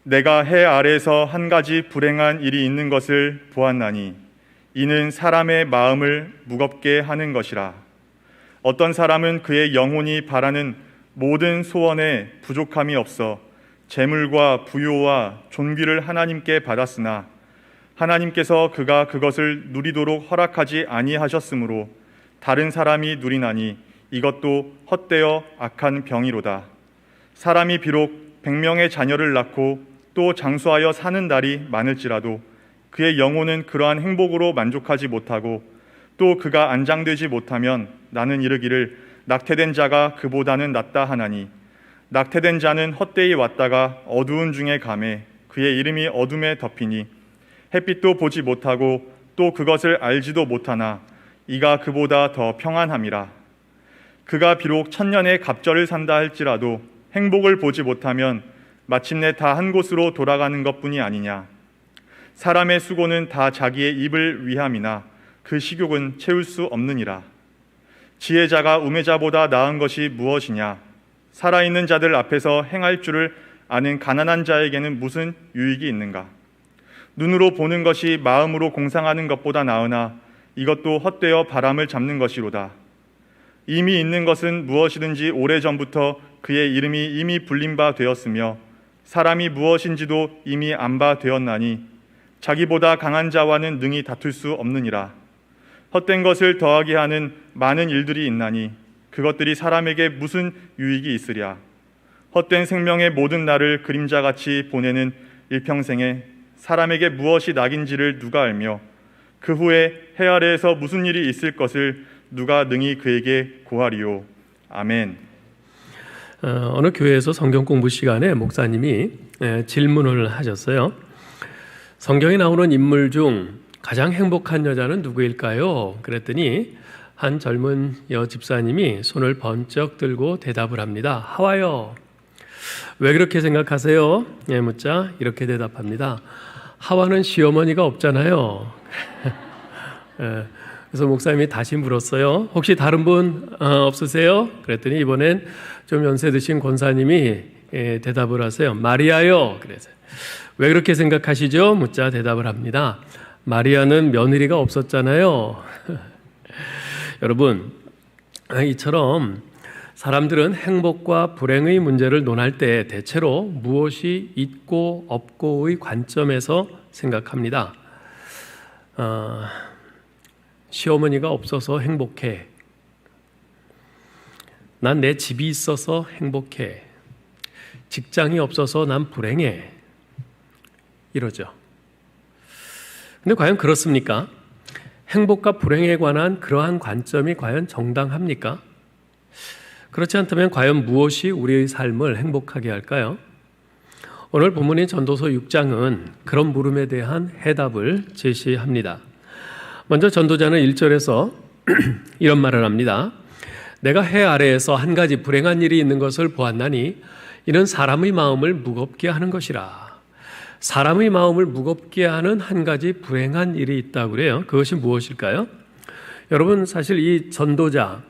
내가 해 아래에서 한 가지 불행한 일이 있는 것을 보았나니 이는 사람의 마음을 무겁게 하는 것이라. 어떤 사람은 그의 영혼이 바라는 모든 소원에 부족함이 없어 재물과 부요와 존귀를 하나님께 받았으나 하나님께서 그가 그것을 누리도록 허락하지 아니하셨으므로 다른 사람이 누리나니 이것도 헛되어 악한 병이로다. 사람이 비록 100명의 자녀를 낳고 또 장수하여 사는 날이 많을지라도 그의 영혼은 그러한 행복으로 만족하지 못하고 또 그가 안장되지 못하면 나는 이르기를 낙태된 자가 그보다는 낫다 하나니 낙태된 자는 헛되이 왔다가 어두운 중에 가매 그의 이름이 어둠에 덮이니 햇빛도 보지 못하고 또 그것을 알지도 못하나 이가 그보다 더 평안함이라. 그가 비록 1000년의 갑절을 산다 할지라도 행복을 보지 못하면 마침내 다 한 곳으로 돌아가는 것뿐이 아니냐. 사람의 수고는 다 자기의 입을 위함이나 그 식욕은 채울 수 없느니라. 지혜자가 우매자보다 나은 것이 무엇이냐. 살아있는 자들 앞에서 행할 줄을 아는 가난한 자에게는 무슨 유익이 있는가. 눈으로 보는 것이 마음으로 공상하는 것보다 나으나 이것도 헛되어 바람을 잡는 것이로다. 이미 있는 것은 무엇이든지 오래전부터 그의 이름이 이미 불린 바 되었으며 사람이 무엇인지도 이미 안 바 되었나니 자기보다 강한 자와는 능히 다툴 수 없느니라. 헛된 것을 더하게 하는 많은 일들이 있나니 그것들이 사람에게 무슨 유익이 있으랴. 헛된 생명의 모든 날을 그림자같이 보내는 일평생에 사람에게 무엇이 낙인지를 누가 알며 그 후에 해 아래에서 무슨 일이 있을 것을 누가 능히 그에게 고하리요. 아멘. 어느 교회에서 성경 공부 시간에 목사님이 질문을 하셨어요. 성경에 나오는 인물 중 가장 행복한 여자는 누구일까요? 그랬더니 한 젊은 여집사님이 손을 번쩍 들고 대답을 합니다. 하와요. 왜 그렇게 생각하세요? 묻자 이렇게 대답합니다. 하와는 시어머니가 없잖아요. 그래서 목사님이 다시 물었어요. 혹시 다른 분 없으세요? 그랬더니 이번엔 좀 연세 드신 권사님이 대답을 하세요. 마리아요. 그래서 왜 그렇게 생각하시죠? 묻자 대답을 합니다. 마리아는 며느리가 없었잖아요. 여러분, 이처럼 사람들은 행복과 불행의 문제를 논할 때 대체로 무엇이 있고 없고의 관점에서 생각합니다. 시어머니가 없어서 행복해. 난 내 집이 있어서 행복해. 직장이 없어서 난 불행해. 이러죠. 근데 과연 그렇습니까? 행복과 불행에 관한 그러한 관점이 과연 정당합니까? 그렇지 않다면 과연 무엇이 우리의 삶을 행복하게 할까요? 오늘 본문인 전도서 6장은 그런 물음에 대한 해답을 제시합니다. 먼저 전도자는 1절에서 이런 말을 합니다. 내가 해 아래에서 한 가지 불행한 일이 있는 것을 보았나니 이는 사람의 마음을 무겁게 하는 것이라. 사람의 마음을 무겁게 하는 한 가지 불행한 일이 있다고 그래요. 그것이 무엇일까요? 여러분, 사실 이 전도자,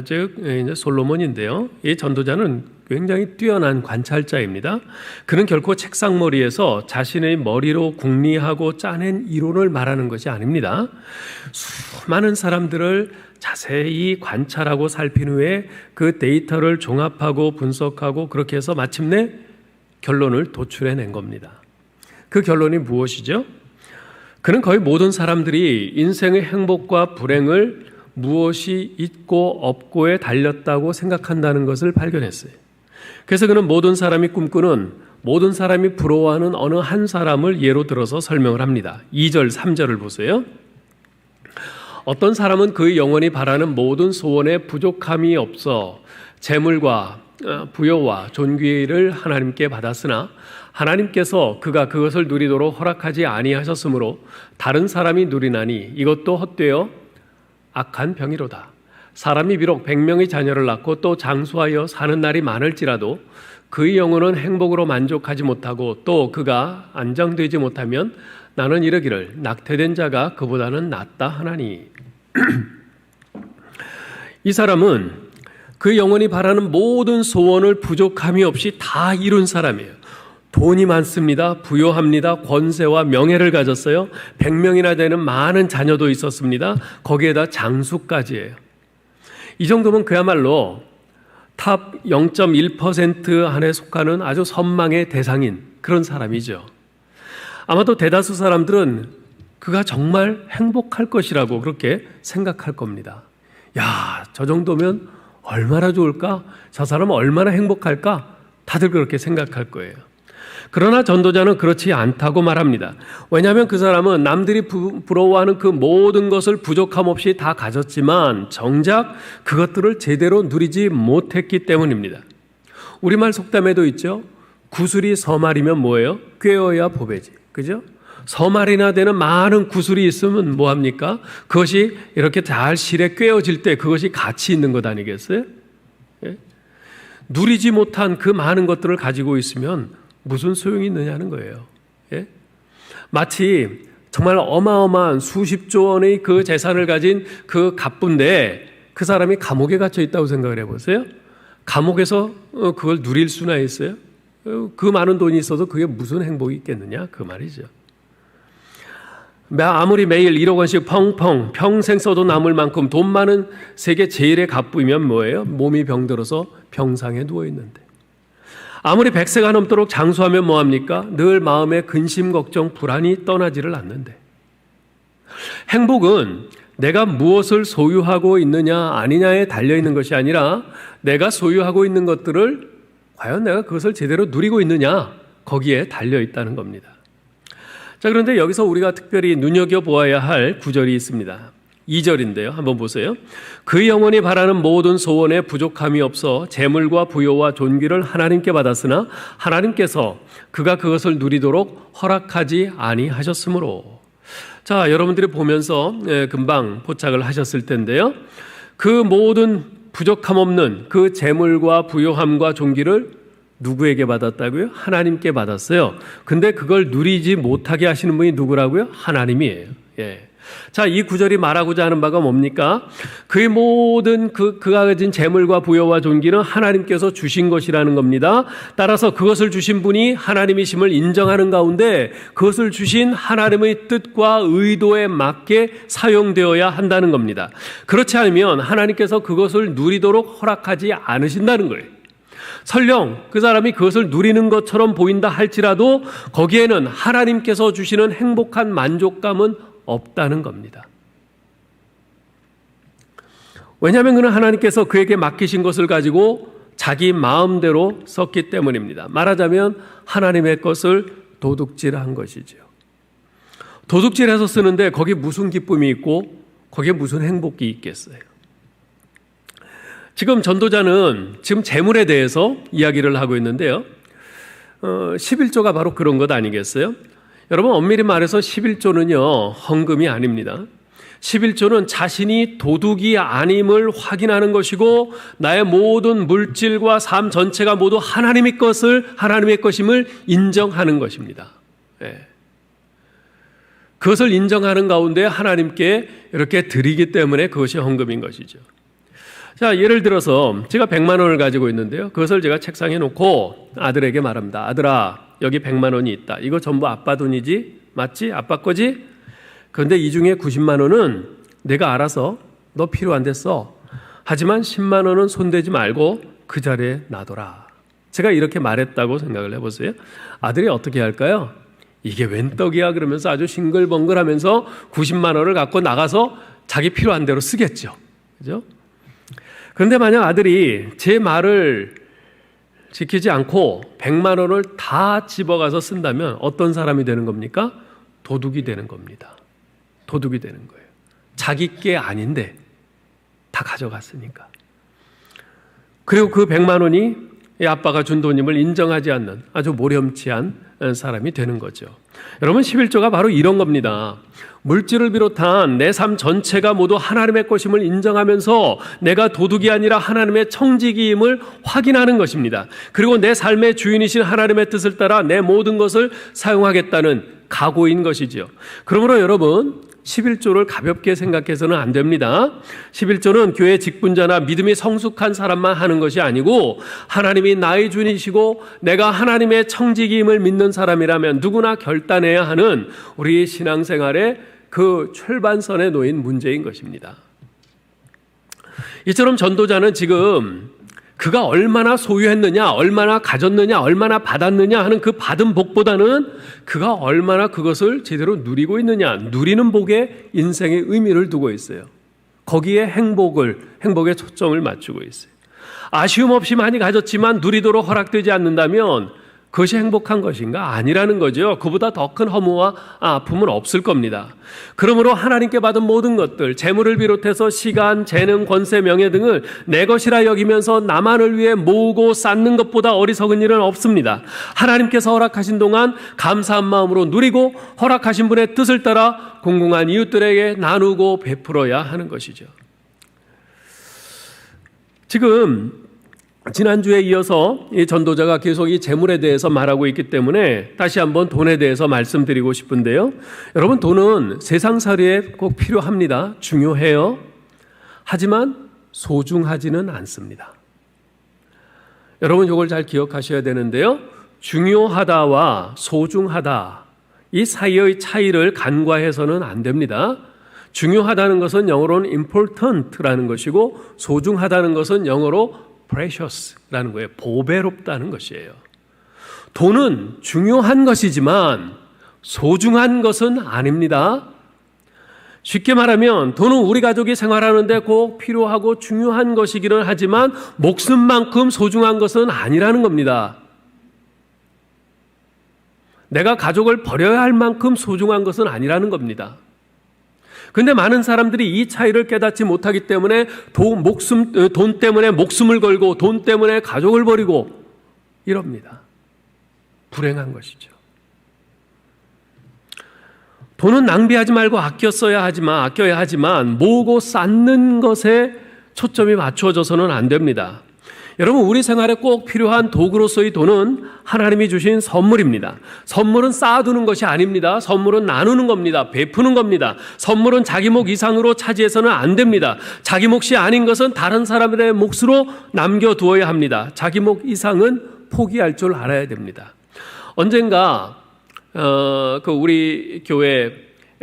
즉 이제 솔로몬인데요. 이 전도자는 굉장히 뛰어난 관찰자입니다. 그는 결코 책상머리에서 자신의 머리로 궁리하고 짜낸 이론을 말하는 것이 아닙니다. 수많은 사람들을 자세히 관찰하고 살핀 후에 그 데이터를 종합하고 분석하고 그렇게 해서 마침내 결론을 도출해낸 겁니다. 그 결론이 무엇이죠? 그는 거의 모든 사람들이 인생의 행복과 불행을 무엇이 있고 없고에 달렸다고 생각한다는 것을 발견했어요. 그래서 그는 모든 사람이 꿈꾸는, 모든 사람이 부러워하는 어느 한 사람을 예로 들어서 설명을 합니다. 2절, 3절을 보세요. 어떤 사람은 그의 영혼이 바라는 모든 소원에 부족함이 없어 재물과 부여와 존귀를 하나님께 받았으나 하나님께서 그가 그것을 누리도록 허락하지 아니하셨으므로 다른 사람이 누리나니 이것도 헛되어 악한 병이로다. 사람이 비록 100명의 자녀를 낳고 또 장수하여 사는 날이 많을지라도 그의 영혼은 행복으로 만족하지 못하고 또 그가 안정되지 못하면 나는 이르기를 낙태된 자가 그보다는 낫다 하나니. 이 사람은 그 영혼이 바라는 모든 소원을 부족함이 없이 다 이룬 사람이에요. 돈이 많습니다. 부요합니다. 권세와 명예를 가졌어요. 100명이나 되는 많은 자녀도 있었습니다. 거기에다 장수까지예요. 이 정도면 그야말로 탑 0.1% 안에 속하는 아주 선망의 대상인 그런 사람이죠. 아마도 대다수 사람들은 그가 정말 행복할 것이라고 그렇게 생각할 겁니다. 야, 저 정도면 얼마나 좋을까? 저 사람은 얼마나 행복할까? 다들 그렇게 생각할 거예요. 그러나 전도자는 그렇지 않다고 말합니다. 왜냐하면 그 사람은 남들이 부러워하는 그 모든 것을 부족함 없이 다 가졌지만 정작 그것들을 제대로 누리지 못했기 때문입니다. 우리말 속담에도 있죠. 구슬이 서말이면 뭐예요? 꿰어야 보배지. 그죠? 서말이나 되는 많은 구슬이 있으면 뭐합니까? 그것이 이렇게 잘 실에 꿰어질 때 그것이 가치 있는 것 아니겠어요? 예? 누리지 못한 그 많은 것들을 가지고 있으면 무슨 소용이 있느냐는 거예요. 예? 마치 정말 어마어마한 수십조 원의 그 재산을 가진 그 갑부인데 그 사람이 감옥에 갇혀 있다고 생각을 해보세요. 감옥에서 그걸 누릴 수나 있어요? 그 많은 돈이 있어도 그게 무슨 행복이 있겠느냐 그 말이죠. 아무리 매일 1억 원씩 펑펑 평생 써도 남을 만큼 돈 많은 세계 제일의 갑부이면 뭐예요? 몸이 병들어서 병상에 누워있는데 아무리 100세가 넘도록 장수하면 뭐합니까? 늘 마음에 근심, 걱정, 불안이 떠나지를 않는데 행복은 내가 무엇을 소유하고 있느냐 아니냐에 달려있는 것이 아니라 내가 소유하고 있는 것들을 과연 내가 그것을 제대로 누리고 있느냐 거기에 달려있다는 겁니다. 자, 그런데 여기서 우리가 특별히 눈여겨보아야 할 구절이 있습니다. 2절인데요. 한번 보세요. 그 영혼이 바라는 모든 소원에 부족함이 없어 재물과 부요와 존귀를 하나님께 받았으나 하나님께서 그가 그것을 누리도록 허락하지 아니하셨으므로. 자, 여러분들이 보면서 금방 포착을 하셨을 텐데요. 그 모든 부족함 없는 그 재물과 부요함과 존귀를 누구에게 받았다고요? 하나님께 받았어요. 근데 그걸 누리지 못하게 하시는 분이 누구라고요? 하나님이에요. 예. 자, 이 구절이 말하고자 하는 바가 뭡니까? 그의 모든 그가 가진 재물과 부여와 존귀는 하나님께서 주신 것이라는 겁니다. 따라서 그것을 주신 분이 하나님이심을 인정하는 가운데 그것을 주신 하나님의 뜻과 의도에 맞게 사용되어야 한다는 겁니다. 그렇지 않으면 하나님께서 그것을 누리도록 허락하지 않으신다는 거예요. 설령 그 사람이 그것을 누리는 것처럼 보인다 할지라도 거기에는 하나님께서 주시는 행복한 만족감은 없다는 겁니다. 왜냐하면 그는 하나님께서 그에게 맡기신 것을 가지고 자기 마음대로 썼기 때문입니다. 말하자면 하나님의 것을 도둑질한 것이죠. 도둑질해서 쓰는데 거기에 무슨 기쁨이 있고 거기에 무슨 행복이 있겠어요. 지금 전도자는 지금 재물에 대해서 이야기를 하고 있는데요. 11조가 바로 그런 것 아니겠어요? 여러분 엄밀히 말해서 11조는요 헌금이 아닙니다. 11조는 자신이 도둑이 아님을 확인하는 것이고 나의 모든 물질과 삶 전체가 모두 하나님의 것임을 인정하는 것입니다. 네. 그것을 인정하는 가운데 하나님께 이렇게 드리기 때문에 그것이 헌금인 것이죠. 자, 예를 들어서 제가 100만 원을 가지고 있는데요. 그것을 제가 책상에 놓고 아들에게 말합니다. 아들아, 여기 100만 원이 있다. 이거 전부 아빠 돈이지? 맞지? 아빠 거지? 그런데 이 중에 90만 원은 내가 알아서 너 필요한 데 써. 하지만 10만 원은 손대지 말고 그 자리에 놔둬라. 제가 이렇게 말했다고 생각을 해보세요. 아들이 어떻게 할까요? 이게 웬 떡이야? 그러면서 아주 싱글벙글하면서 90만 원을 갖고 나가서 자기 필요한 대로 쓰겠죠. 그죠? 그런데 만약 아들이 제 말을 지키지 않고 100만 원을 다 집어가서 쓴다면 어떤 사람이 되는 겁니까? 도둑이 되는 겁니다. 도둑이 되는 거예요. 자기 게 아닌데 다 가져갔으니까. 그리고 그 100만 원이 아빠가 준 돈임을 인정하지 않는 아주 모렴치한 사람이 되는 거죠. 여러분 11조가 바로 이런 겁니다. 물질을 비롯한 내 삶 전체가 모두 하나님의 것임을 인정하면서 내가 도둑이 아니라 하나님의 청지기임을 확인하는 것입니다. 그리고 내 삶의 주인이신 하나님의 뜻을 따라 내 모든 것을 사용하겠다는 각오인 것이지요. 그러므로 여러분 11조를 가볍게 생각해서는 안 됩니다. 11조는 교회 직분자나 믿음이 성숙한 사람만 하는 것이 아니고 하나님이 나의 주이시고 내가 하나님의 청지기임을 믿는 사람이라면 누구나 결단해야 하는 우리 신앙생활의 그 출발선에 놓인 문제인 것입니다. 이처럼 전도자는 지금 그가 얼마나 소유했느냐, 얼마나 가졌느냐, 얼마나 받았느냐 하는 그 받은 복보다는 그가 얼마나 그것을 제대로 누리고 있느냐, 누리는 복에 인생의 의미를 두고 있어요. 거기에 행복에 초점을 맞추고 있어요. 아쉬움 없이 많이 가졌지만 누리도록 허락되지 않는다면 그것이 행복한 것인가? 아니라는 거죠. 그보다 더 큰 허무와 아픔은 없을 겁니다. 그러므로 하나님께 받은 모든 것들, 재물을 비롯해서 시간, 재능, 권세, 명예 등을 내 것이라 여기면서 나만을 위해 모으고 쌓는 것보다 어리석은 일은 없습니다. 하나님께서 허락하신 동안 감사한 마음으로 누리고 허락하신 분의 뜻을 따라 공공한 이웃들에게 나누고 베풀어야 하는 것이죠. 지금 지난주에 이어서 이 전도자가 계속 이 재물에 대해서 말하고 있기 때문에 다시 한번 돈에 대해서 말씀드리고 싶은데요. 여러분, 돈은 세상살이에 꼭 필요합니다. 중요해요. 하지만 소중하지는 않습니다. 여러분, 이걸 잘 기억하셔야 되는데요. 중요하다와 소중하다, 이 사이의 차이를 간과해서는 안 됩니다. 중요하다는 것은 영어로는 important라는 것이고 소중하다는 것은 영어로 precious라는 거예요. 보배롭다는 것이에요. 돈은 중요한 것이지만 소중한 것은 아닙니다. 쉽게 말하면 돈은 우리 가족이 생활하는데 꼭 필요하고 중요한 것이기는 하지만 목숨만큼 소중한 것은 아니라는 겁니다. 내가 가족을 버려야 할 만큼 소중한 것은 아니라는 겁니다. 그런데 많은 사람들이 이 차이를 깨닫지 못하기 때문에 돈 때문에 목숨을 걸고 돈 때문에 가족을 버리고 이럽니다. 불행한 것이죠. 돈은 낭비하지 말고 아껴야 하지만 모으고 쌓는 것에 초점이 맞추어져서는 안 됩니다. 여러분, 우리 생활에 꼭 필요한 도구로서의 돈은 하나님이 주신 선물입니다. 선물은 쌓아두는 것이 아닙니다. 선물은 나누는 겁니다. 베푸는 겁니다. 선물은 자기 목 이상으로 차지해서는 안 됩니다. 자기 몫이 아닌 것은 다른 사람들의 몫으로 남겨두어야 합니다. 자기 목 이상은 포기할 줄 알아야 됩니다. 언젠가 우리 교회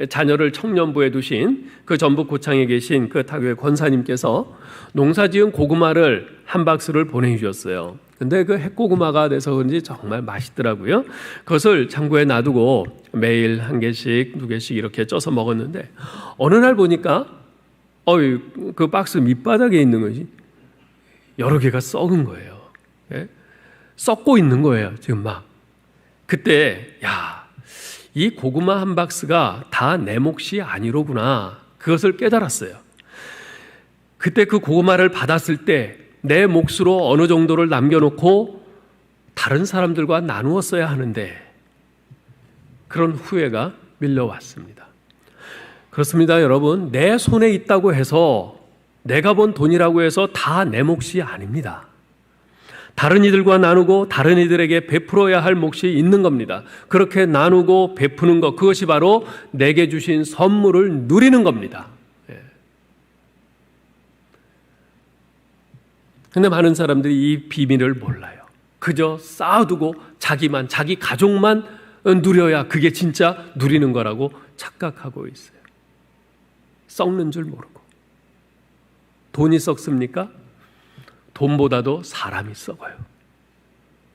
자녀를 청년부에 두신 그 전북 고창에 계신 그 타교회 권사님께서 농사지은 고구마를 한 박스를 보내주셨어요. 근데 그 핵고구마가 돼서 그런지 정말 맛있더라고요. 그것을 창고에 놔두고 매일 한 개씩, 두 개씩 이렇게 쪄서 먹었는데 어느 날 보니까 그 박스 밑바닥에 있는 것이 여러 개가 썩은 거예요. 예? 썩고 있는 거예요. 지금 막. 그때 이 고구마 한 박스가 다 내 몫이 아니로구나. 그것을 깨달았어요. 그때 그 고구마를 받았을 때 내 몫으로 어느 정도를 남겨놓고 다른 사람들과 나누었어야 하는데 그런 후회가 밀려왔습니다. 그렇습니다, 여러분. 내 손에 있다고 해서 내가 번 돈이라고 해서 다 내 몫이 아닙니다. 다른 이들과 나누고 다른 이들에게 베풀어야 할 몫이 있는 겁니다. 그렇게 나누고 베푸는 것, 그것이 바로 내게 주신 선물을 누리는 겁니다. 그런데 많은 사람들이 이 비밀을 몰라요. 그저 쌓아두고 자기 가족만 누려야 그게 진짜 누리는 거라고 착각하고 있어요. 썩는 줄 모르고. 돈이 썩습니까? 돈보다도 사람이 썩어요.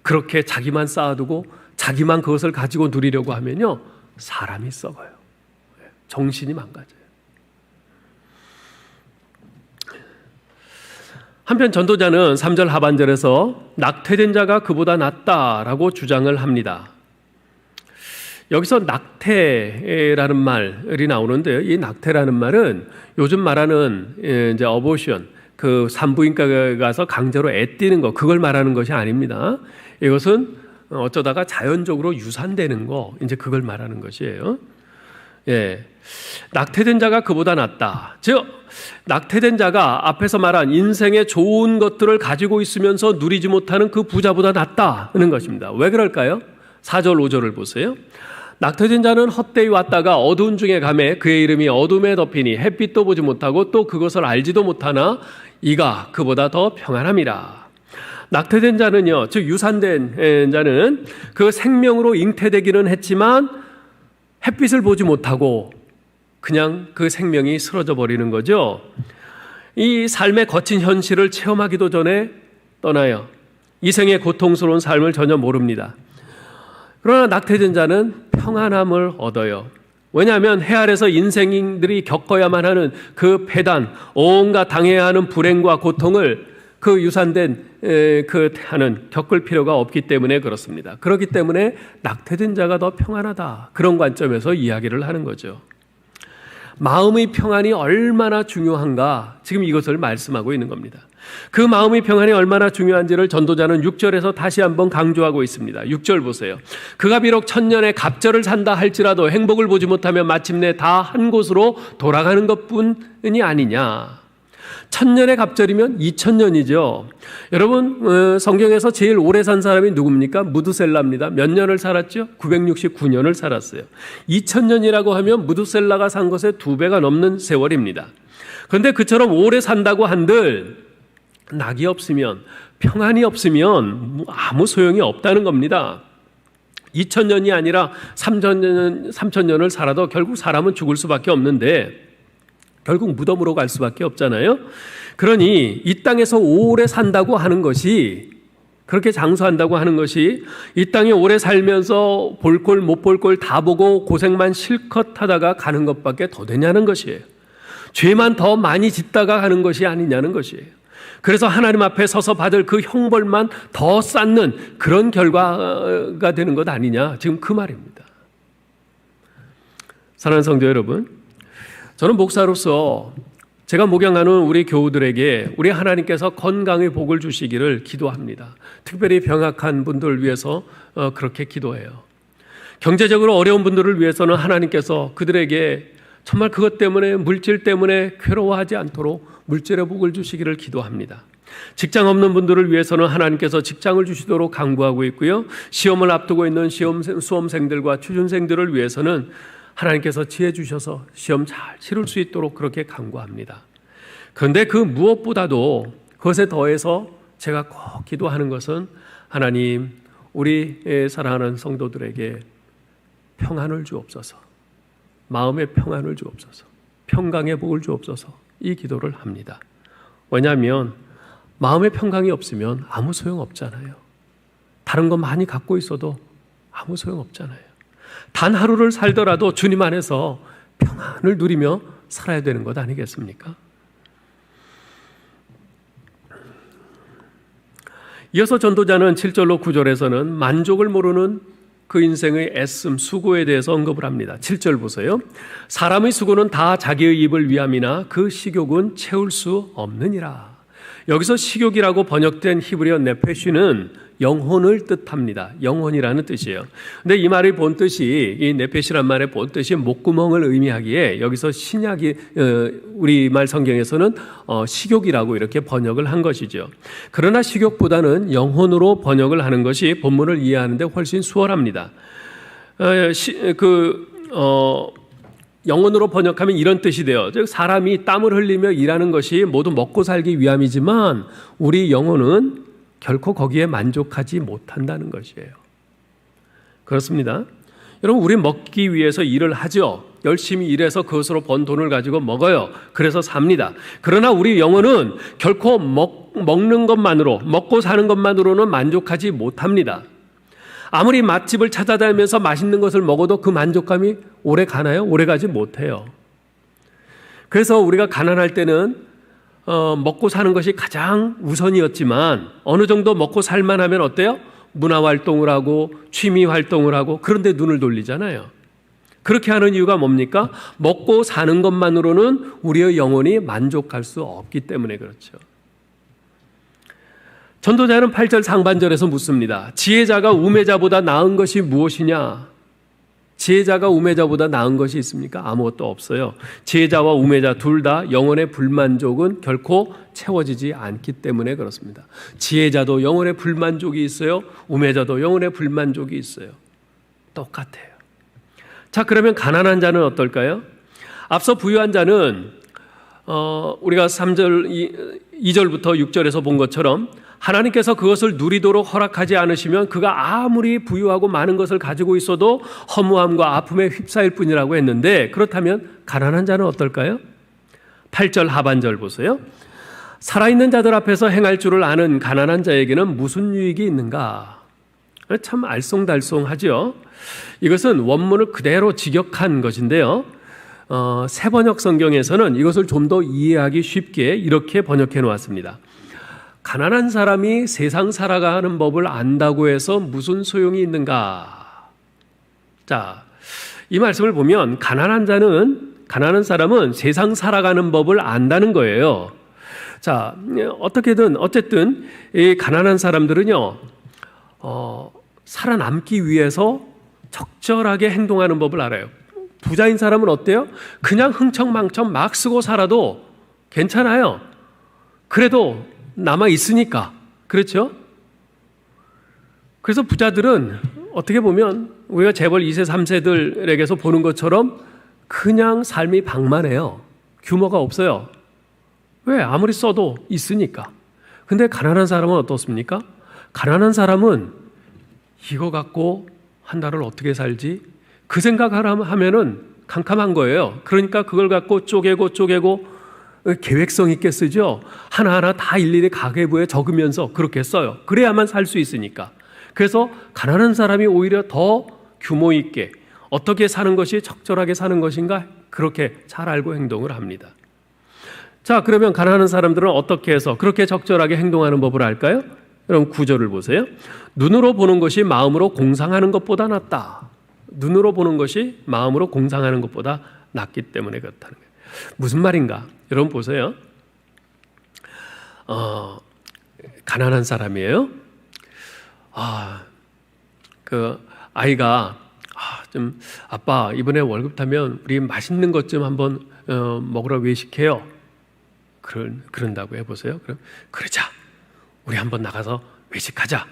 그렇게 자기만 쌓아두고 자기만 그것을 가지고 누리려고 하면요, 사람이 썩어요. 정신이 망가져요. 한편 전도자는 3절 하반절에서 낙태된 자가 그보다 낫다라고 주장을 합니다. 여기서 낙태라는 말이 나오는데요. 이 낙태라는 말은 요즘 말하는 이제 어보션, 그 산부인과에 가서 강제로 애 띄는 거, 그걸 말하는 것이 아닙니다. 이것은 어쩌다가 자연적으로 유산되는 거, 이제 그걸 말하는 것이에요. 예. 낙태된 자가 그보다 낫다. 즉, 낙태된 자가 앞에서 말한 인생의 좋은 것들을 가지고 있으면서 누리지 못하는 그 부자보다 낫다는 것입니다. 왜 그럴까요? 4절, 5절을 보세요. 낙태된 자는 헛되이 왔다가 어두운 중에 가매 그의 이름이 어둠에 덮이니 햇빛도 보지 못하고 또 그것을 알지도 못하나 이가 그보다 더 평안함이라. 낙태된 자는요, 즉 유산된 자는 그 생명으로 잉태되기는 했지만 햇빛을 보지 못하고 그냥 그 생명이 쓰러져 버리는 거죠. 이 삶의 거친 현실을 체험하기도 전에 떠나요. 이 생의 고통스러운 삶을 전혀 모릅니다. 그러나 낙태된 자는 평안함을 얻어요. 왜냐하면 해 아래서 인생들이 겪어야만 하는 그 배단, 온갖 당해야 하는 불행과 고통을 그 유산된 그 태아는 겪을 필요가 없기 때문에 그렇습니다. 그렇기 때문에 낙태된 자가 더 평안하다. 그런 관점에서 이야기를 하는 거죠. 마음의 평안이 얼마나 중요한가 지금 이것을 말씀하고 있는 겁니다. 그 마음의 평안이 얼마나 중요한지를 전도자는 6절에서 다시 한번 강조하고 있습니다. 6절 보세요. 그가 비록 천년의 갑절을 산다 할지라도 행복을 보지 못하면 마침내 다 한 곳으로 돌아가는 것뿐이 아니냐. 천년의 갑절이면 2000년이죠. 여러분, 성경에서 제일 오래 산 사람이 누굽니까? 무두셀라입니다. 몇 년을 살았죠? 969년을 살았어요. 2000년이라고 하면 무두셀라가 산 것의 2배가 넘는 세월입니다. 그런데 그처럼 오래 산다고 한들 낙이 없으면, 평안이 없으면 아무 소용이 없다는 겁니다. 2000년이 아니라 3000년을 살아도 결국 사람은 죽을 수밖에 없는데 결국 무덤으로 갈 수밖에 없잖아요. 그러니 이 땅에서 오래 산다고 하는 것이, 그렇게 장수한다고 하는 것이 이 땅에 오래 살면서 볼 꼴 못 볼 꼴 다 보고 고생만 실컷 하다가 가는 것밖에 더 되냐는 것이에요. 죄만 더 많이 짓다가 가는 것이 아니냐는 것이에요. 그래서 하나님 앞에 서서 받을 그 형벌만 더 쌓는 그런 결과가 되는 것 아니냐, 지금 그 말입니다. 사랑하는 성도 여러분, 저는 목사로서 제가 목양하는 우리 교우들에게 우리 하나님께서 건강의 복을 주시기를 기도합니다. 특별히 병약한 분들을 위해서 그렇게 기도해요. 경제적으로 어려운 분들을 위해서는 하나님께서 그들에게 정말 그것 때문에, 물질 때문에 괴로워하지 않도록 물질의 복을 주시기를 기도합니다. 직장 없는 분들을 위해서는 하나님께서 직장을 주시도록 강구하고 있고요. 시험을 앞두고 있는 수험생들과 취준생들을 위해서는 하나님께서 지혜 주셔서 시험 잘 치를 수 있도록 그렇게 간구합니다. 그런데 그 무엇보다도 그것에 더해서 제가 꼭 기도하는 것은 하나님, 우리 사랑하는 성도들에게 평안을 주옵소서, 마음의 평안을 주옵소서, 평강의 복을 주옵소서, 이 기도를 합니다. 왜냐하면 마음의 평강이 없으면 아무 소용 없잖아요. 다른 거 많이 갖고 있어도 아무 소용 없잖아요. 단 하루를 살더라도 주님 안에서 평안을 누리며 살아야 되는 것 아니겠습니까? 이어서 전도자는 7절로 9절에서는 만족을 모르는 그 인생의 애씀, 수고에 대해서 언급을 합니다. 7절 보세요. 사람의 수고는 다 자기의 입을 위함이나 그 식욕은 채울 수 없느니라. 여기서 식욕이라고 번역된 히브리어 네페시는 영혼을 뜻합니다. 영혼이라는 뜻이에요. 근데 이 말의 본뜻이, 이 네페시란 말의 본뜻이 목구멍을 의미하기에 여기서 신약이 우리말 성경에서는 식욕이라고 이렇게 번역을 한 것이죠. 그러나 식욕보다는 영혼으로 번역을 하는 것이 본문을 이해하는 데 훨씬 수월합니다. 영혼으로 번역하면 이런 뜻이 돼요. 즉 사람이 땀을 흘리며 일하는 것이 모두 먹고 살기 위함이지만 우리 영혼은 결코 거기에 만족하지 못한다는 것이에요. 그렇습니다. 여러분, 우리 먹기 위해서 일을 하죠. 열심히 일해서 그것으로 번 돈을 가지고 먹어요. 그래서 삽니다. 그러나 우리 영혼은 결코 먹는 것만으로, 먹고 사는 것만으로는 만족하지 못합니다. 아무리 맛집을 찾아다니면서 맛있는 것을 먹어도 그 만족감이 오래 가나요? 오래 가지 못해요. 그래서 우리가 가난할 때는 먹고 사는 것이 가장 우선이었지만 어느 정도 먹고 살만 하면 어때요? 문화활동을 하고 취미활동을 하고 그런데 눈을 돌리잖아요. 그렇게 하는 이유가 뭡니까? 먹고 사는 것만으로는 우리의 영혼이 만족할 수 없기 때문에 그렇죠. 전도자는 8절 상반절에서 묻습니다. 지혜자가 우매자보다 나은 것이 무엇이냐? 지혜자가 우매자보다 나은 것이 있습니까? 아무것도 없어요. 지혜자와 우매자 둘 다 영혼의 불만족은 결코 채워지지 않기 때문에 그렇습니다. 지혜자도 영혼의 불만족이 있어요. 우매자도 영혼의 불만족이 있어요. 똑같아요. 자, 그러면 가난한 자는 어떨까요? 앞서 부유한 자는 우리가 2절부터 6절에서 본 것처럼 하나님께서 그것을 누리도록 허락하지 않으시면 그가 아무리 부유하고 많은 것을 가지고 있어도 허무함과 아픔에 휩싸일 뿐이라고 했는데, 그렇다면 가난한 자는 어떨까요? 8절 하반절 보세요. 살아있는 자들 앞에서 행할 줄을 아는 가난한 자에게는 무슨 유익이 있는가? 참 알쏭달쏭하죠. 이것은 원문을 그대로 직역한 것인데요. 새번역 성경에서는 이것을 좀 더 이해하기 쉽게 이렇게 번역해 놓았습니다. 가난한 사람이 세상 살아가는 법을 안다고 해서 무슨 소용이 있는가? 자, 이 말씀을 보면 가난한 사람은 세상 살아가는 법을 안다는 거예요. 자, 어쨌든 이 가난한 사람들은요, 살아남기 위해서 적절하게 행동하는 법을 알아요. 부자인 사람은 어때요? 그냥 흥청망청 막 쓰고 살아도 괜찮아요. 그래도 남아 있으니까. 그렇죠? 그래서 부자들은 어떻게 보면 우리가 재벌 2세, 3세들에게서 보는 것처럼 그냥 삶이 방만해요. 규모가 없어요. 왜? 아무리 써도 있으니까. 근데 가난한 사람은 어떻습니까? 가난한 사람은 이거 갖고 한 달을 어떻게 살지? 그 생각을 하면은 캄캄한 거예요. 그러니까 그걸 갖고 쪼개고 계획성 있게 쓰죠. 하나하나 다 일일이 가계부에 적으면서 그렇게 써요. 그래야만 살 수 있으니까. 그래서 가난한 사람이 오히려 더 규모 있게 어떻게 사는 것이 적절하게 사는 것인가 그렇게 잘 알고 행동을 합니다. 자, 그러면 가난한 사람들은 어떻게 해서 그렇게 적절하게 행동하는 법을 알까요? 여러분 9절을 보세요. 눈으로 보는 것이 마음으로 공상하는 것보다 낫다. 눈으로 보는 것이 마음으로 공상하는 것보다 낫기 때문에 그렇다는 거예요. 무슨 말인가? 여러분 보세요. 가난한 사람이에요. 그 아이가 좀 아빠 이번에 월급 타면 우리 맛있는 것 좀 한번 먹으러 외식해요. 그런다고 해보세요. 그럼 그러자. 우리 한번 나가서 외식하자.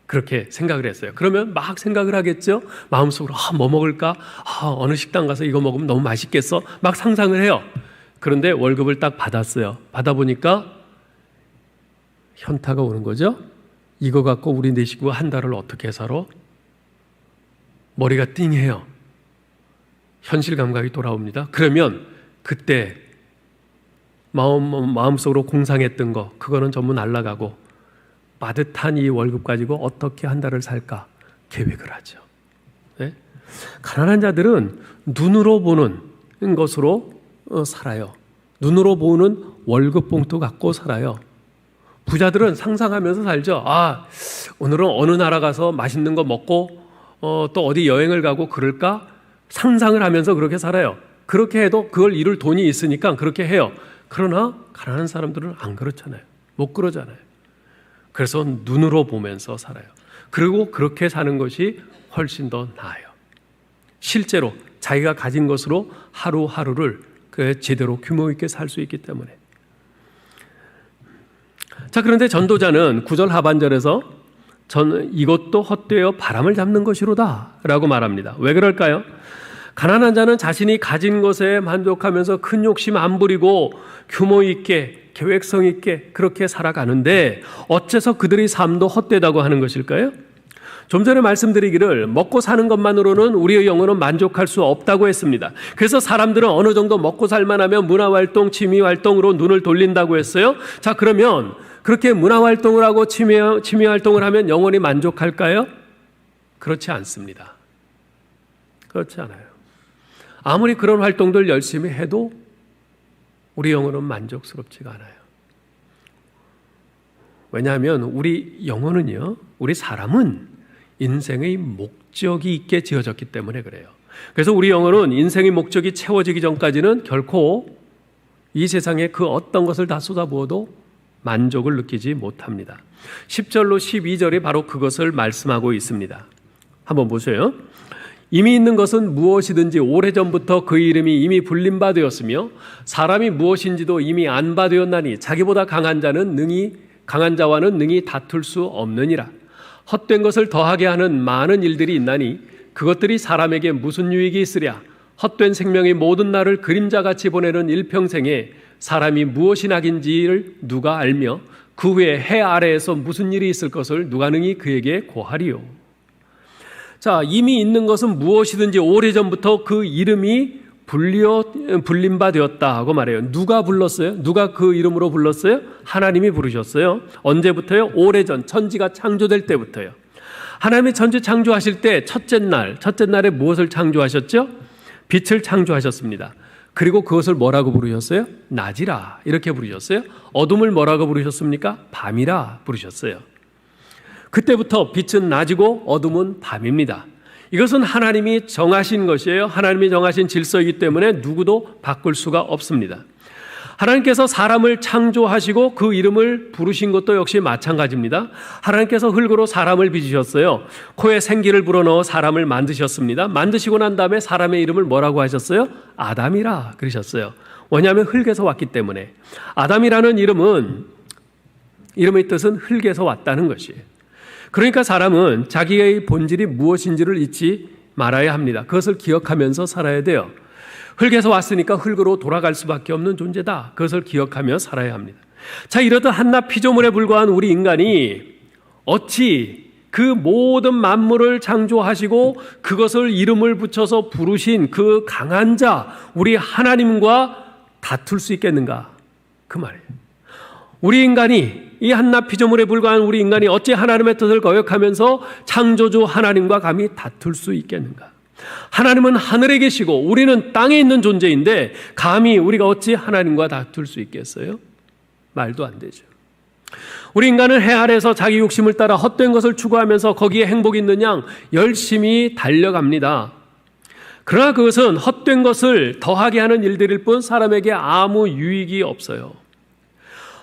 그렇게 생각을 했어요. 그러면 막 생각을 하겠죠. 마음속으로 뭐 먹을까? 어느 식당 가서 이거 먹으면 너무 맛있겠어? 막 상상을 해요. 그런데 월급을 딱 받았어요. 받아보니까 현타가 오는 거죠. 이거 갖고 우리 네 식구 한 달을 어떻게 살아? 머리가 띵해요. 현실 감각이 돌아옵니다. 그러면 그때 마음속으로 공상했던 거 그거는 전부 날아가고 빠듯한 이 월급 가지고 어떻게 한 달을 살까 계획을 하죠. 네? 가난한 자들은 눈으로 보는 것으로 살아요. 눈으로 보는 월급 봉투 갖고 살아요. 부자들은 상상하면서 살죠. 오늘은 어느 나라 가서 맛있는 거 먹고 또 어디 여행을 가고 그럴까 상상을 하면서 그렇게 살아요. 그렇게 해도 그걸 이룰 돈이 있으니까 그렇게 해요. 그러나 가난한 사람들은 안 그렇잖아요. 못 그러잖아요. 그래서 눈으로 보면서 살아요. 그리고 그렇게 사는 것이 훨씬 더 나아요. 실제로 자기가 가진 것으로 하루하루를 제대로 규모 있게 살 수 있기 때문에. 자, 그런데 전도자는 9절 하반절에서 이것도 헛되어 바람을 잡는 것이로다 라고 말합니다. 왜 그럴까요? 가난한 자는 자신이 가진 것에 만족하면서 큰 욕심 안 부리고 규모 있게 계획성 있게 그렇게 살아가는데 어째서 그들의 삶도 헛되다고 하는 것일까요? 좀 전에 말씀드리기를 먹고 사는 것만으로는 우리의 영혼은 만족할 수 없다고 했습니다. 그래서 사람들은 어느 정도 먹고 살만하면 문화활동, 취미활동으로 눈을 돌린다고 했어요. 자, 그러면 그렇게 문화활동을 하고 취미활동을 하면 영혼이 만족할까요? 그렇지 않습니다. 그렇지 않아요. 아무리 그런 활동들 열심히 해도 우리 영혼은 만족스럽지가 않아요. 왜냐하면 우리 영혼은요, 우리 사람은 인생의 목적이 있게 지어졌기 때문에 그래요. 그래서 우리 영혼은 인생의 목적이 채워지기 전까지는 결코 이 세상에 그 어떤 것을 다 쏟아부어도 만족을 느끼지 못합니다. 10절로 12절이 바로 그것을 말씀하고 있습니다. 한번 보세요. 이미 있는 것은 무엇이든지 오래전부터 그 이름이 이미 불린 바 되었으며 사람이 무엇인지도 이미 안 바 되었나니 자기보다 강한 자와는 능히 다툴 수 없느니라. 헛된 것을 더하게 하는 많은 일들이 있나니 그것들이 사람에게 무슨 유익이 있으랴? 헛된 생명의 모든 날을 그림자같이 보내는 일평생에 사람이 무엇이 낙인지를 누가 알며 그 후에 해 아래에서 무슨 일이 있을 것을 누가 능히 그에게 고하리요. 자, 이미 있는 것은 무엇이든지 오래전부터 그 이름이 불린 바 되었다 하고 말해요. 누가 불렀어요? 누가 그 이름으로 불렀어요? 하나님이 부르셨어요. 언제부터요? 오래전 천지가 창조될 때부터요. 하나님이 천지 창조하실 때 첫째 날에 무엇을 창조하셨죠? 빛을 창조하셨습니다. 그리고 그것을 뭐라고 부르셨어요? 낮이라 이렇게 부르셨어요. 어둠을 뭐라고 부르셨습니까? 밤이라 부르셨어요. 그때부터 빛은 낮이고 어둠은 밤입니다. 이것은 하나님이 정하신 것이에요. 하나님이 정하신 질서이기 때문에 누구도 바꿀 수가 없습니다. 하나님께서 사람을 창조하시고 그 이름을 부르신 것도 역시 마찬가지입니다. 하나님께서 흙으로 사람을 빚으셨어요. 코에 생기를 불어넣어 사람을 만드셨습니다. 만드시고 난 다음에 사람의 이름을 뭐라고 하셨어요? 아담이라 그러셨어요. 왜냐하면 흙에서 왔기 때문에. 아담이라는 이름의 뜻은 흙에서 왔다는 것이에요. 그러니까 사람은 자기의 본질이 무엇인지를 잊지 말아야 합니다. 그것을 기억하면서 살아야 돼요. 흙에서 왔으니까 흙으로 돌아갈 수밖에 없는 존재다. 그것을 기억하며 살아야 합니다. 자, 이러듯 한낱 피조물에 불과한 우리 인간이 어찌 그 모든 만물을 창조하시고 그것을 이름을 붙여서 부르신 그 강한 자, 우리 하나님과 다툴 수 있겠는가? 그 말이에요. 우리 인간이, 이 한낱 피조물에 불과한 우리 인간이 어찌 하나님의 뜻을 거역하면서 창조주 하나님과 감히 다툴 수 있겠는가? 하나님은 하늘에 계시고 우리는 땅에 있는 존재인데 감히 우리가 어찌 하나님과 다툴 수 있겠어요? 말도 안 되죠. 우리 인간은 해 아래에서 자기 욕심을 따라 헛된 것을 추구하면서 거기에 행복이 있는 양 열심히 달려갑니다. 그러나 그것은 헛된 것을 더하게 하는 일들일 뿐 사람에게 아무 유익이 없어요.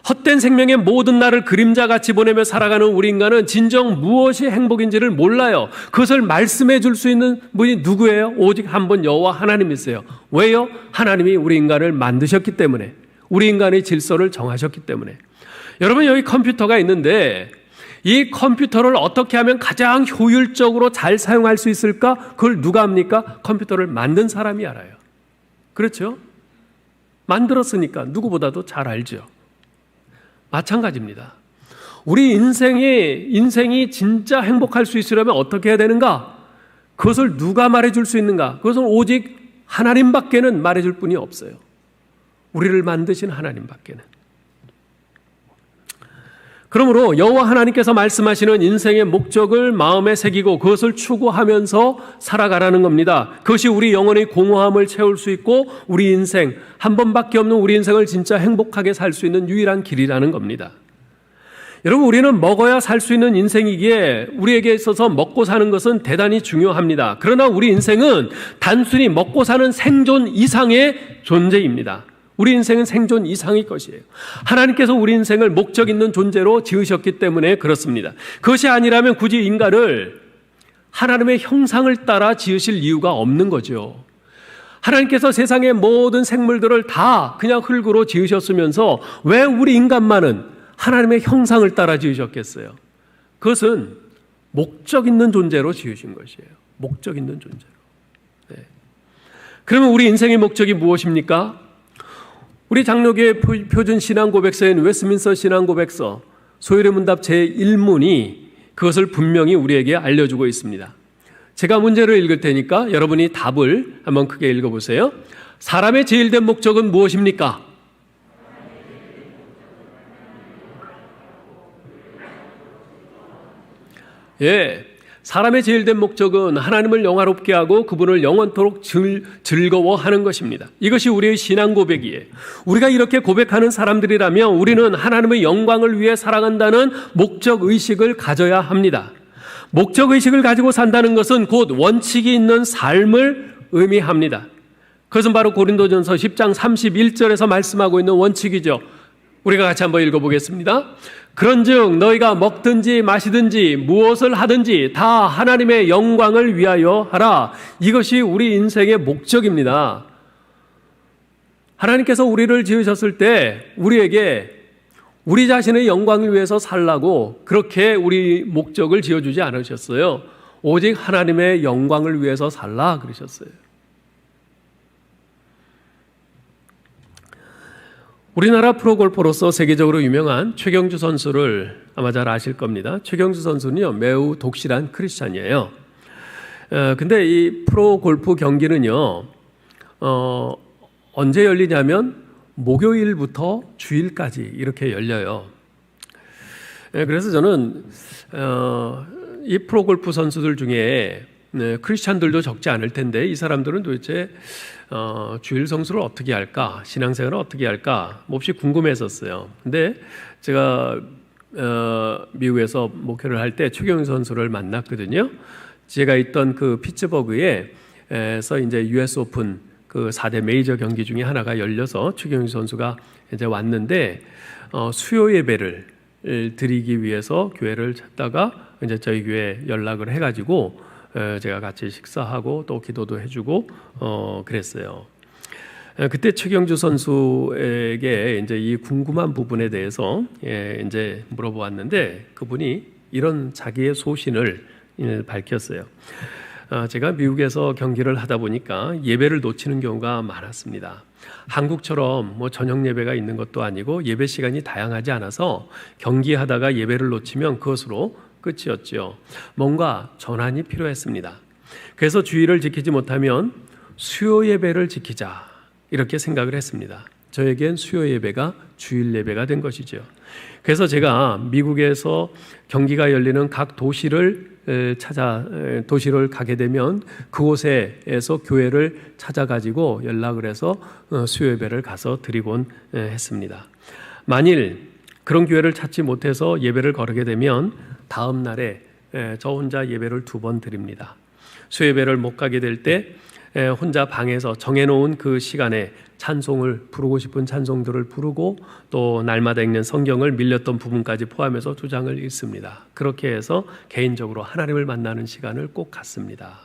헛된 생명의 모든 날을 그림자같이 보내며 살아가는 우리 인간은 진정 무엇이 행복인지를 몰라요. 그것을 말씀해 줄 수 있는 분이 누구예요? 오직 한 분 여호와 하나님이세요. 왜요? 하나님이 우리 인간을 만드셨기 때문에, 우리 인간의 질서를 정하셨기 때문에. 여러분, 여기 컴퓨터가 있는데 이 컴퓨터를 어떻게 하면 가장 효율적으로 잘 사용할 수 있을까? 그걸 누가 합니까? 컴퓨터를 만든 사람이 알아요. 그렇죠? 만들었으니까 누구보다도 잘 알죠. 마찬가지입니다. 우리 인생이 진짜 행복할 수 있으려면 어떻게 해야 되는가? 그것을 누가 말해줄 수 있는가? 그것은 오직 하나님밖에는 말해줄 분이 없어요. 우리를 만드신 하나님밖에는. 그러므로 여호와 하나님께서 말씀하시는 인생의 목적을 마음에 새기고 그것을 추구하면서 살아가라는 겁니다. 그것이 우리 영혼의 공허함을 채울 수 있고 우리 인생, 한 번밖에 없는 우리 인생을 진짜 행복하게 살 수 있는 유일한 길이라는 겁니다. 여러분, 우리는 먹어야 살 수 있는 인생이기에 우리에게 있어서 먹고 사는 것은 대단히 중요합니다. 그러나 우리 인생은 단순히 먹고 사는 생존 이상의 존재입니다. 우리 인생은 생존 이상의 것이에요. 하나님께서 우리 인생을 목적 있는 존재로 지으셨기 때문에 그렇습니다. 그것이 아니라면 굳이 인간을 하나님의 형상을 따라 지으실 이유가 없는 거죠. 하나님께서 세상의 모든 생물들을 다 그냥 흙으로 지으셨으면서 왜 우리 인간만은 하나님의 형상을 따라 지으셨겠어요? 그것은 목적 있는 존재로 지으신 것이에요. 목적 있는 존재로. 네. 그러면 우리 인생의 목적이 무엇입니까? 우리 장로교의 표준 신앙고백서인 웨스민스터 신앙고백서 소율의 문답 제1문이 그것을 분명히 우리에게 알려주고 있습니다. 제가 문제를 읽을 테니까 여러분이 답을 한번 크게 읽어보세요. 사람의 제일된 목적은 무엇입니까? 예, 사람의 제일된 목적은 하나님을 영화롭게 하고 그분을 영원토록 즐거워하는 것입니다. 이것이 우리의 신앙 고백이에요. 우리가 이렇게 고백하는 사람들이라면 우리는 하나님의 영광을 위해 살아간다는 목적의식을 가져야 합니다. 목적의식을 가지고 산다는 것은 곧 원칙이 있는 삶을 의미합니다. 그것은 바로 고린도전서 10장 31절에서 말씀하고 있는 원칙이죠. 우리가 같이 한번 읽어보겠습니다. 그런즉 너희가 먹든지 마시든지 무엇을 하든지 다 하나님의 영광을 위하여 하라. 이것이 우리 인생의 목적입니다. 하나님께서 우리를 지으셨을 때 우리에게 우리 자신의 영광을 위해서 살라고 그렇게 우리 목적을 지어주지 않으셨어요. 오직 하나님의 영광을 위해서 살라 그러셨어요. 우리나라 프로골퍼로서 세계적으로 유명한 최경주 선수를 아마 잘 아실 겁니다. 최경주 선수는요, 매우 독실한 크리스찬이에요. 근데 이 프로골프 경기는요, 언제 열리냐면 목요일부터 주일까지 이렇게 열려요. 그래서 저는 이 프로골프 선수들 중에 크리스찬들도 적지 않을 텐데 이 사람들은 도대체 주일 성수를 어떻게 할까, 신앙생활을 어떻게 할까 몹시 궁금했었어요. 근데 제가 미국에서 목회를 할 때 최경주 선수를 만났거든요. 제가 있던 그 피츠버그에서 이제 US 오픈 그 4대 메이저 경기 중에 하나가 열려서 최경주 선수가 이제 왔는데 수요 예배를 드리기 위해서 교회를 찾다가 이제 저희 교회 연락을 해가지고 제가 같이 식사하고 또 기도도 해주고 그랬어요. 그때 최경주 선수에게 이제 이 궁금한 부분에 대해서 이제 물어보았는데 그분이 이런 자기의 소신을 밝혔어요. 제가 미국에서 경기를 하다 보니까 예배를 놓치는 경우가 많았습니다. 한국처럼 뭐 저녁 예배가 있는 것도 아니고 예배 시간이 다양하지 않아서 경기하다가 예배를 놓치면 그것으로 끝이었죠. 뭔가 전환이 필요했습니다. 그래서 주일을 지키지 못하면 수요 예배를 지키자 이렇게 생각을 했습니다. 저에겐 수요 예배가 주일 예배가 된 것이죠. 그래서 제가 미국에서 경기가 열리는 각 도시를 가게 되면 그곳에서 교회를 찾아가지고 연락을 해서 수요 예배를 가서 드리곤 했습니다. 만일 그런 교회를 찾지 못해서 예배를 거르게 되면 다음 날에 저 혼자 예배를 2번 드립니다. 수요 예배를 못 가게 될 때 혼자 방에서 정해놓은 그 시간에 찬송을 부르고 싶은 찬송들을 부르고 또 날마다 읽는 성경을 밀렸던 부분까지 포함해서 2장을 읽습니다. 그렇게 해서 개인적으로 하나님을 만나는 시간을 꼭 갖습니다.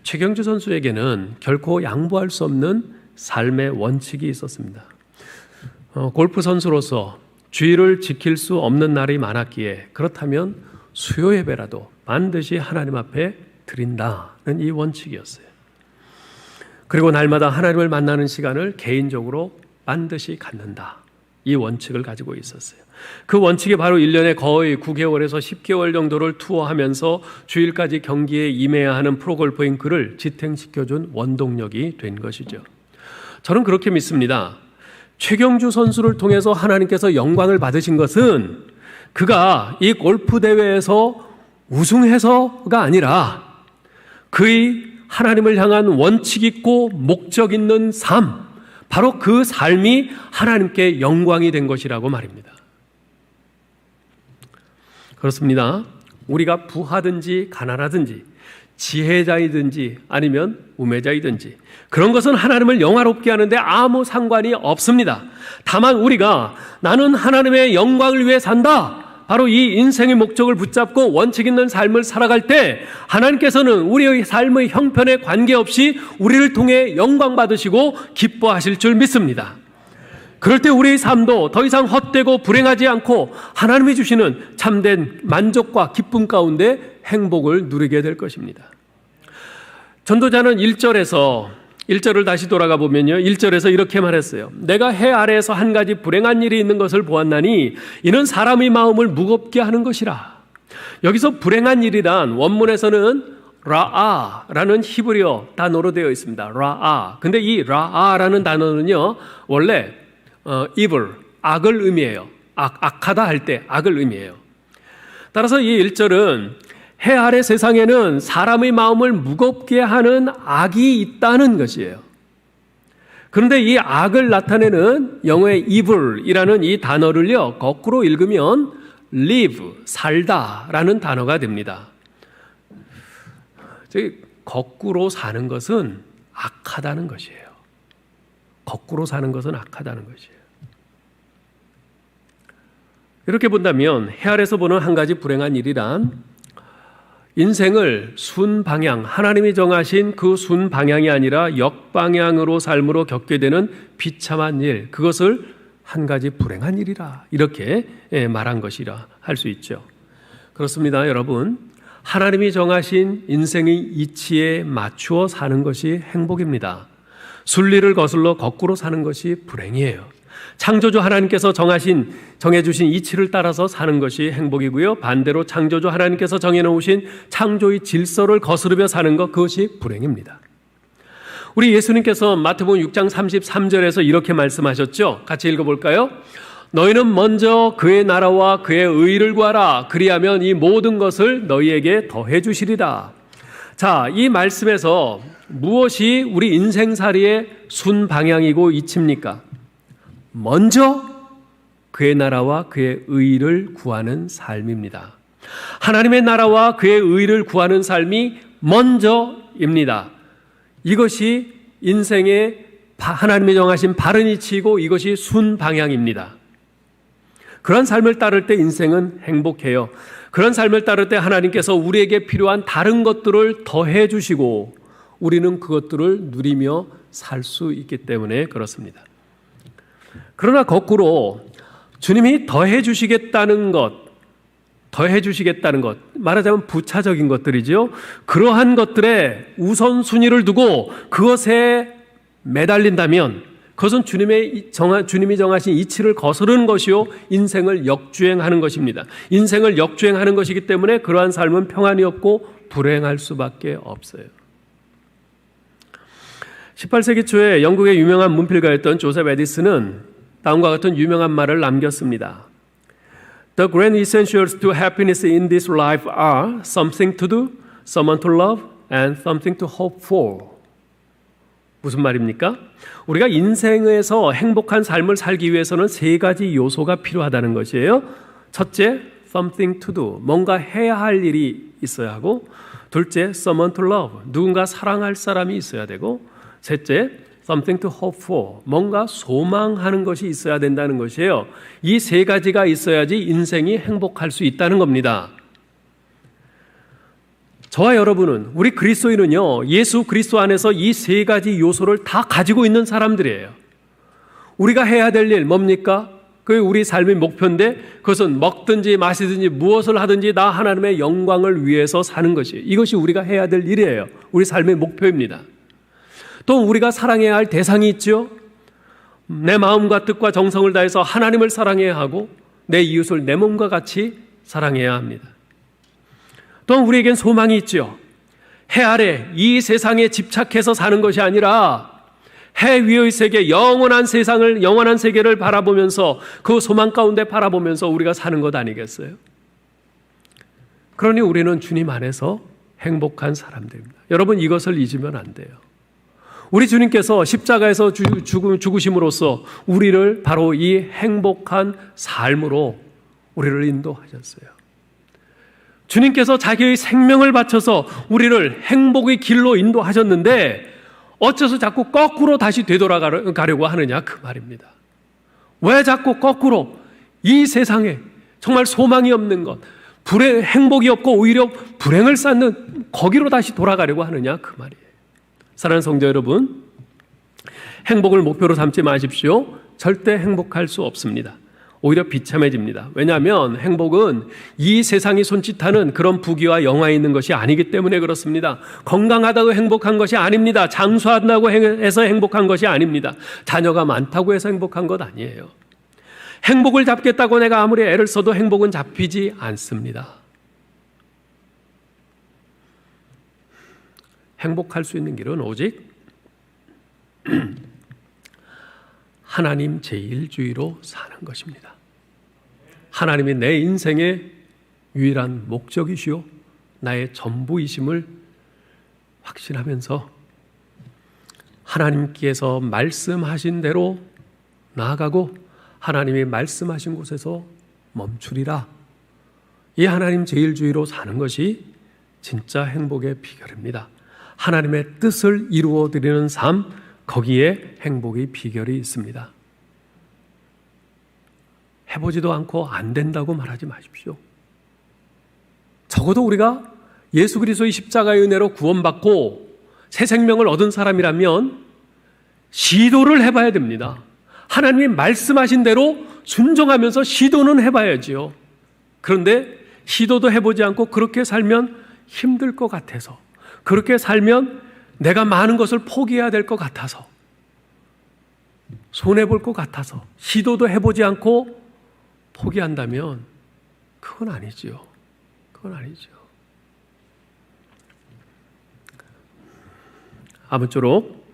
최경주 선수에게는 결코 양보할 수 없는 삶의 원칙이 있었습니다. 골프 선수로서 주일을 지킬 수 없는 날이 많았기에 그렇다면 수요 예배라도 반드시 하나님 앞에 드린다는 이 원칙이었어요. 그리고 날마다 하나님을 만나는 시간을 개인적으로 반드시 갖는다. 이 원칙을 가지고 있었어요. 그 원칙이 바로 1년에 거의 9개월에서 10개월 정도를 투어하면서 주일까지 경기에 임해야 하는 프로골퍼인 그를 지탱시켜준 원동력이 된 것이죠. 저는 그렇게 믿습니다. 최경주 선수를 통해서 하나님께서 영광을 받으신 것은 그가 이 골프 대회에서 우승해서가 아니라 그의 하나님을 향한 원칙 있고 목적 있는 삶, 바로 그 삶이 하나님께 영광이 된 것이라고 말입니다. 그렇습니다. 우리가 부하든지 가난하든지 지혜자이든지 아니면 우매자이든지 그런 것은 하나님을 영화롭게 하는데 아무 상관이 없습니다. 다만 우리가 나는 하나님의 영광을 위해 산다, 바로 이 인생의 목적을 붙잡고 원칙 있는 삶을 살아갈 때 하나님께서는 우리의 삶의 형편에 관계없이 우리를 통해 영광 받으시고 기뻐하실 줄 믿습니다. 그럴 때 우리의 삶도 더 이상 헛되고 불행하지 않고 하나님이 주시는 참된 만족과 기쁨 가운데 행복을 누리게 될 것입니다. 전도자는 1절을 다시 돌아가 보면요, 1절에서 이렇게 말했어요. 내가 해 아래에서 한 가지 불행한 일이 있는 것을 보았나니 이는 사람의 마음을 무겁게 하는 것이라. 여기서 불행한 일이란 원문에서는 라아라는 히브리어 단어로 되어 있습니다. 라아. 근데 이 라아라는 단어는요, 원래 evil, 악을 의미해요. 악하다 할 때 악을 의미해요. 따라서 이 1절은 해 아래 세상에는 사람의 마음을 무겁게 하는 악이 있다는 것이에요. 그런데 이 악을 나타내는 영어의 evil이라는 이 단어를요, 거꾸로 읽으면 live, 살다라는 단어가 됩니다. 거꾸로 사는 것은 악하다는 것이에요. 거꾸로 사는 것은 악하다는 것이에요. 이렇게 본다면 해 아래서 보는 한 가지 불행한 일이란 인생을 순방향, 하나님이 정하신 그 순방향이 아니라 역방향으로 삶으로 겪게 되는 비참한 일, 그것을 한 가지 불행한 일이라 이렇게 말한 것이라 할 수 있죠. 그렇습니다, 여러분. 하나님이 정하신 인생의 이치에 맞추어 사는 것이 행복입니다. 순리를 거슬러 거꾸로 사는 것이 불행이에요. 창조주 하나님께서 정해주신 이치를 따라서 사는 것이 행복이고요. 반대로 창조주 하나님께서 정해놓으신 창조의 질서를 거스르며 사는 것, 그것이 불행입니다. 우리 예수님께서 마태복음 6장 33절에서 이렇게 말씀하셨죠. 같이 읽어볼까요? 너희는 먼저 그의 나라와 그의 의를 구하라. 그리하면 이 모든 것을 너희에게 더해 주시리라. 자, 이 말씀에서 무엇이 우리 인생살이의 순방향이고 이치입니까? 먼저 그의 나라와 그의 의를 구하는 삶입니다. 하나님의 나라와 그의 의를 구하는 삶이 먼저입니다. 이것이 인생의 하나님이 정하신 바른 이치이고 이것이 순방향입니다. 그런 삶을 따를 때 인생은 행복해요. 그런 삶을 따를 때 하나님께서 우리에게 필요한 다른 것들을 더해 주시고 우리는 그것들을 누리며 살 수 있기 때문에 그렇습니다. 그러나 거꾸로 주님이 더해 주시겠다는 것, 말하자면 부차적인 것들이죠. 그러한 것들에 우선순위를 두고 그것에 매달린다면 그것은 주님이 정하신 이치를 거스르는 것이요, 인생을 역주행하는 것입니다. 인생을 역주행하는 것이기 때문에 그러한 삶은 평안이 없고 불행할 수밖에 없어요. 18세기 초에 영국의 유명한 문필가였던 조셉 에디슨은 다음과 같은 유명한 말을 남겼습니다. The grand essentials to happiness in this life are something to do, someone to love, and something to hope for. 무슨 말입니까? 우리가 인생에서 행복한 삶을 살기 위해서는 세 가지 요소가 필요하다는 것이에요. 첫째, something to do, 뭔가 해야 할 일이 있어야 하고, 둘째, someone to love, 누군가 사랑할 사람이 있어야 되고, 셋째, something to hope for, 뭔가 소망하는 것이 있어야 된다는 것이에요. 이 세 가지가 있어야지 인생이 행복할 수 있다는 겁니다. 저와 여러분은, 우리 그리스도인은요, 예수 그리스도 안에서 이 세 가지 요소를 다 가지고 있는 사람들이에요. 우리가 해야 될 일 뭡니까? 그게 우리 삶의 목표인데 그것은 먹든지 마시든지 무엇을 하든지 다 하나님의 영광을 위해서 사는 것이에요. 이것이 우리가 해야 될 일이에요. 우리 삶의 목표입니다. 또 우리가 사랑해야 할 대상이 있죠. 내 마음과 뜻과 정성을 다해서 하나님을 사랑해야 하고 내 이웃을 내 몸과 같이 사랑해야 합니다. 또 우리에겐 소망이 있죠. 해 아래 이 세상에 집착해서 사는 것이 아니라 해 위의 세계, 영원한 세상을, 영원한 세계를 바라보면서 그 소망 가운데 바라보면서 우리가 사는 것 아니겠어요? 그러니 우리는 주님 안에서 행복한 사람들입니다. 여러분, 이것을 잊으면 안 돼요. 우리 주님께서 십자가에서 죽으심으로써 우리를 바로 이 행복한 삶으로 우리를 인도하셨어요. 주님께서 자기의 생명을 바쳐서 우리를 행복의 길로 인도하셨는데 어째서 자꾸 거꾸로 다시 되돌아가려고 하느냐, 그 말입니다. 왜 자꾸 거꾸로 이 세상에 정말 소망이 없는 것, 행복이 없고 오히려 불행을 쌓는 거기로 다시 돌아가려고 하느냐, 그 말이에요. 사랑하는 성도 여러분, 행복을 목표로 삼지 마십시오. 절대 행복할 수 없습니다. 오히려 비참해집니다. 왜냐하면 행복은 이 세상이 손짓하는 그런 부귀와 영화에 있는 것이 아니기 때문에 그렇습니다. 건강하다고 행복한 것이 아닙니다. 장수한다고 해서 행복한 것이 아닙니다. 자녀가 많다고 해서 행복한 것 아니에요. 행복을 잡겠다고 내가 아무리 애를 써도 행복은 잡히지 않습니다. 행복할 수 있는 길은 오직 하나님 제일주의로 사는 것입니다. 하나님이 내 인생의 유일한 목적이시오, 나의 전부이심을 확신하면서 하나님께서 말씀하신 대로 나아가고 하나님이 말씀하신 곳에서 멈추리라. 이 하나님 제일주의로 사는 것이 진짜 행복의 비결입니다. 하나님의 뜻을 이루어드리는 삶, 거기에 행복의 비결이 있습니다. 해보지도 않고 안 된다고 말하지 마십시오. 적어도 우리가 예수 그리스도의 십자가의 은혜로 구원받고 새 생명을 얻은 사람이라면 시도를 해봐야 됩니다. 하나님이 말씀하신 대로 순종하면서 시도는 해봐야지요. 그런데 시도도 해보지 않고 그렇게 살면 힘들 것 같아서, 그렇게 살면 내가 많은 것을 포기해야 될 것 같아서, 손해볼 것 같아서 시도도 해보지 않고 포기한다면 그건 아니지요. 그건 아니죠. 아무쪼록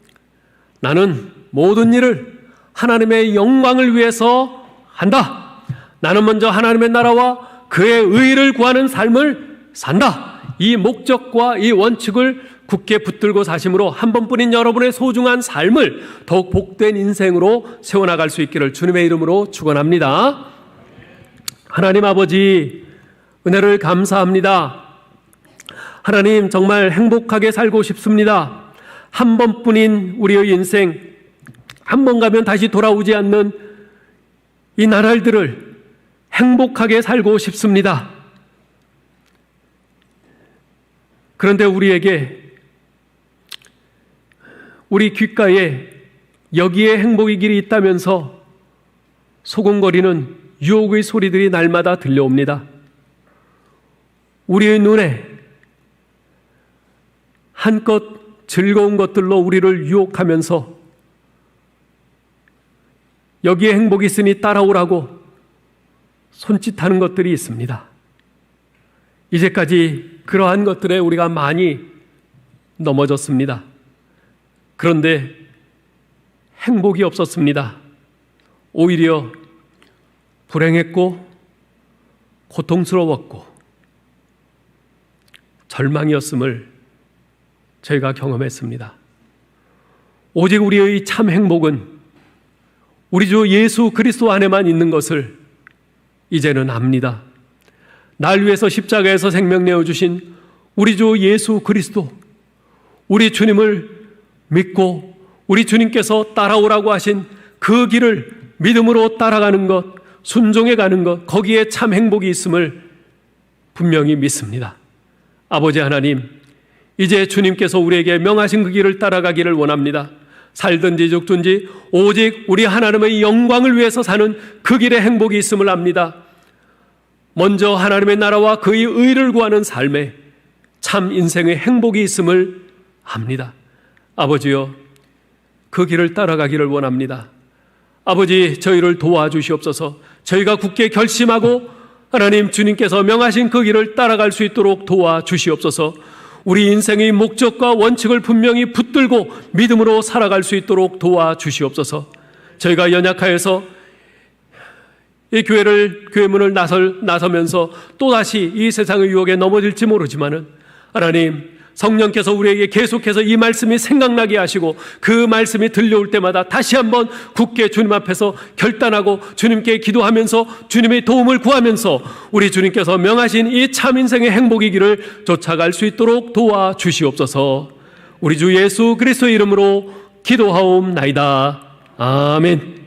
나는 모든 일을 하나님의 영광을 위해서 한다. 나는 먼저 하나님의 나라와 그의 의를 구하는 삶을 산다. 이 목적과 이 원칙을 굳게 붙들고 사심으로 한 번뿐인 여러분의 소중한 삶을 더욱 복된 인생으로 세워나갈 수 있기를 주님의 이름으로 축원합니다. 하나님 아버지, 은혜를 감사합니다. 하나님, 정말 행복하게 살고 싶습니다. 한 번뿐인 우리의 인생, 한 번 가면 다시 돌아오지 않는 이 나날들을 행복하게 살고 싶습니다. 그런데 우리에게, 우리 귓가에 여기에 행복의 길이 있다면서 소곤거리는 유혹의 소리들이 날마다 들려옵니다. 우리의 눈에 한껏 즐거운 것들로 우리를 유혹하면서 여기에 행복이 있으니 따라오라고 손짓하는 것들이 있습니다. 이제까지 그러한 것들에 우리가 많이 넘어졌습니다. 그런데 행복이 없었습니다. 오히려 불행했고 고통스러웠고 절망이었음을 저희가 경험했습니다. 오직 우리의 참 행복은 우리 주 예수 그리스도 안에만 있는 것을 이제는 압니다. 날 위해서 십자가에서 생명 내어주신 우리 주 예수 그리스도, 우리 주님을 믿고 우리 주님께서 따라오라고 하신 그 길을 믿음으로 따라가는 것, 순종해 가는 것, 거기에 참 행복이 있음을 분명히 믿습니다. 아버지 하나님, 이제 주님께서 우리에게 명하신 그 길을 따라가기를 원합니다. 살든지 죽든지 오직 우리 하나님의 영광을 위해서 사는 그 길에 행복이 있음을 압니다. 먼저 하나님의 나라와 그의 의를 구하는 삶에 참 인생의 행복이 있음을 압니다. 아버지여, 그 길을 따라가기를 원합니다. 아버지, 저희를 도와주시옵소서. 저희가 굳게 결심하고 하나님 주님께서 명하신 그 길을 따라갈 수 있도록 도와주시옵소서. 우리 인생의 목적과 원칙을 분명히 붙들고 믿음으로 살아갈 수 있도록 도와주시옵소서. 저희가 연약하여서 이 교회 문을 나서면서 또다시 이 세상의 유혹에 넘어질지 모르지만은 하나님, 성령께서 우리에게 계속해서 이 말씀이 생각나게 하시고 그 말씀이 들려올 때마다 다시 한번 굳게 주님 앞에서 결단하고 주님께 기도하면서 주님의 도움을 구하면서 우리 주님께서 명하신 이 참 인생의 행복의 길을 쫓아갈 수 있도록 도와주시옵소서. 우리 주 예수 그리스도의 이름으로 기도하옵나이다. 아멘.